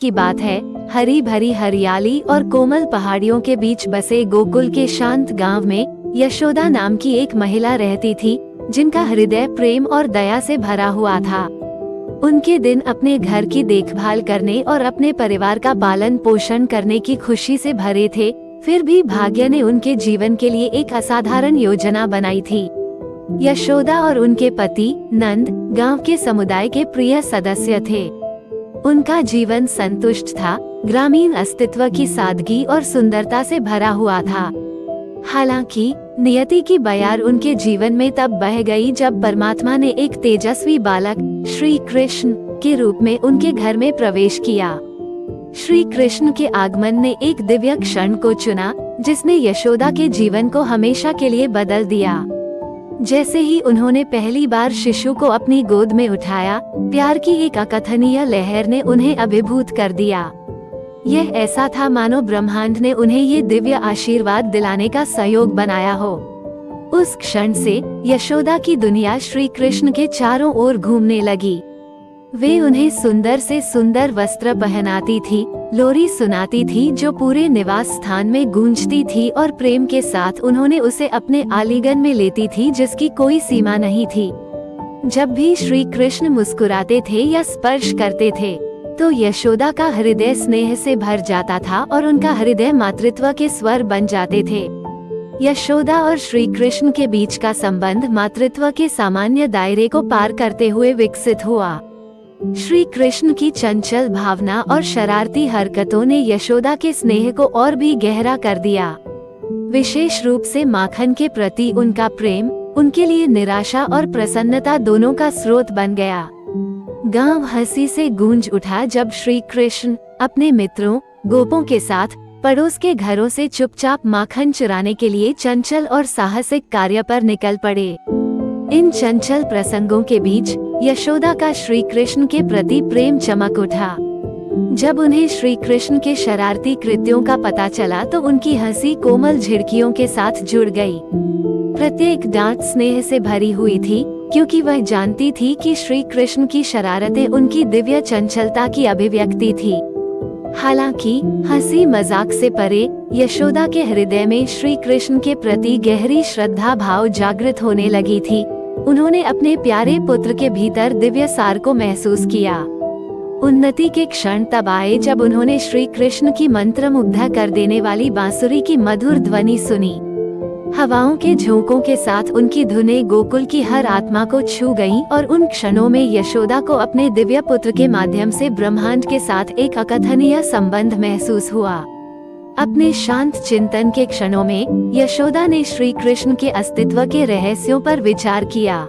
की बात है। हरी भरी हरियाली और कोमल पहाड़ियों के बीच बसे गोकुल के शांत गांव में यशोदा नाम की एक महिला रहती थी, जिनका हृदय प्रेम और दया से भरा हुआ था। उनके दिन अपने घर की देखभाल करने और अपने परिवार का पालन पोषण करने की खुशी से भरे थे। फिर भी भाग्य ने उनके जीवन के लिए एक असाधारण योजना बनाई थी। यशोदा और उनके पति नंद गांव के समुदाय के प्रिय सदस्य थे। उनका जीवन संतुष्ट था, ग्रामीण अस्तित्व की सादगी और सुंदरता से भरा हुआ था। हालांकि नियति की बयार उनके जीवन में तब बह गई जब परमात्मा ने एक तेजस्वी बालक श्री कृष्ण के रूप में उनके घर में प्रवेश किया। श्री कृष्ण के आगमन ने एक दिव्य क्षण को चुना, जिसने यशोदा के जीवन को हमेशा के लिए बदल दिया। जैसे ही उन्होंने पहली बार शिशु को अपनी गोद में उठाया, प्यार की एक अकथनीय लहर ने उन्हें अभिभूत कर दिया। यह ऐसा था मानो ब्रह्मांड ने उन्हें ये दिव्य आशीर्वाद दिलाने का सहयोग बनाया हो। उस क्षण से यशोदा की दुनिया श्री कृष्ण के चारों ओर घूमने लगी। वे उन्हें सुंदर से सुंदर वस्त्र पहनाती थी, लोरी सुनाती थी जो पूरे निवास स्थान में गूंजती थी, और प्रेम के साथ उन्होंने उसे अपने आलिंगन में लेती थी जिसकी कोई सीमा नहीं थी। जब भी श्री कृष्ण मुस्कुराते थे या स्पर्श करते थे, तो यशोदा का हृदय स्नेह से भर जाता था और उनका हृदय मातृत्व के स्वर बन जाते थे। यशोदा और श्री कृष्ण के बीच का संबंध मातृत्व के सामान्य दायरे को पार करते हुए विकसित हुआ। श्री कृष्ण की चंचल भावना और शरारती हरकतों ने यशोदा के स्नेह को और भी गहरा कर दिया। विशेष रूप से माखन के प्रति उनका प्रेम उनके लिए निराशा और प्रसन्नता दोनों का स्रोत बन गया। गांव हंसी से गूंज उठा जब श्री कृष्ण अपने मित्रों गोपों के साथ पड़ोस के घरों से चुपचाप माखन चुराने के लिए चंचल और साहसिक कार्य पर निकल पड़े। इन चंचल प्रसंगों के बीच यशोदा का श्री कृष्ण के प्रति प्रेम चमक उठा। जब उन्हें श्री कृष्ण के शरारती कृत्यों का पता चला तो उनकी हंसी कोमल झिड़कियों के साथ जुड़ गई। प्रत्येक डांट स्नेह से भरी हुई थी, क्योंकि वह जानती थी कि श्री कृष्ण की शरारतें उनकी दिव्य चंचलता की अभिव्यक्ति थी। हालांकि हंसी मजाक से परे यशोदा के हृदय में श्री कृष्ण के प्रति गहरी श्रद्धा भाव जागृत होने लगी थी। उन्होंने अपने प्यारे पुत्र के भीतर दिव्य सार को महसूस किया। उन्नति के क्षण तब आए जब उन्होंने श्री कृष्ण की मंत्रमुग्ध कर देने वाली बांसुरी की मधुर ध्वनि सुनी। हवाओं के झोंकों के साथ उनकी धुनें गोकुल की हर आत्मा को छू गईं, और उन क्षणों में यशोदा को अपने दिव्य पुत्र के माध्यम से ब्रह्मांड के साथ एक अकथनीय संबंध महसूस हुआ। अपने शांत चिंतन के क्षणों में यशोदा ने श्री कृष्ण के अस्तित्व के रहस्यों पर विचार किया।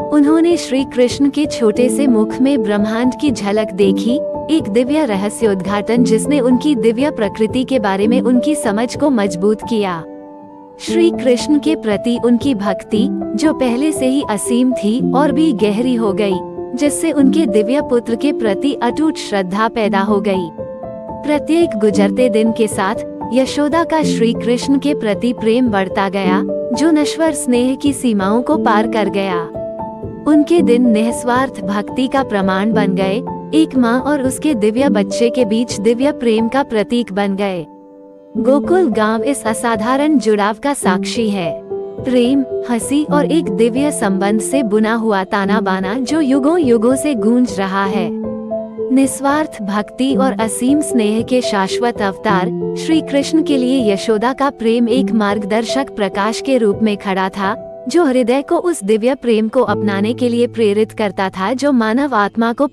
उन्होंने श्री कृष्ण के छोटे से मुख में ब्रह्मांड की झलक देखी, एक दिव्य रहस्योद्घाटन जिसने उनकी दिव्य प्रकृति के बारे में उनकी समझ को मजबूत किया। श्री कृष्ण के प्रति उनकी भक्ति, जो पहले से ही असीम थी, और भी गहरी हो गई, जिससे उनके दिव्य पुत्र के प्रति अटूट श्रद्धा पैदा हो गई। प्रत्येक गुजरते दिन के साथ यशोदा का श्री कृष्ण के प्रति प्रेम बढ़ता गया, जो नश्वर स्नेह की सीमाओं को पार कर गया। उनके दिन निस्वार्थ भक्ति का प्रमाण बन गए, एक माँ और उसके दिव्य बच्चे के बीच दिव्य प्रेम का प्रतीक बन गए। गोकुल गांव इस असाधारण जुड़ाव का साक्षी है। प्रेम, हंसी और एक दिव्य संबंध से बुना हुआ ताना बाना जो युगों युगों से गूंज रहा है। निस्वार्थ भक्ति और असीम स्नेह के शाश्वत अवतार श्री कृष्ण के लिए यशोदा का प्रेम एक मार्गदर्शक प्रकाश के रूप में खड़ा था, जो हृदय को उस दिव्य प्रेम को अपनाने के लिए प्रेरित करता था जो मानव आत्मा को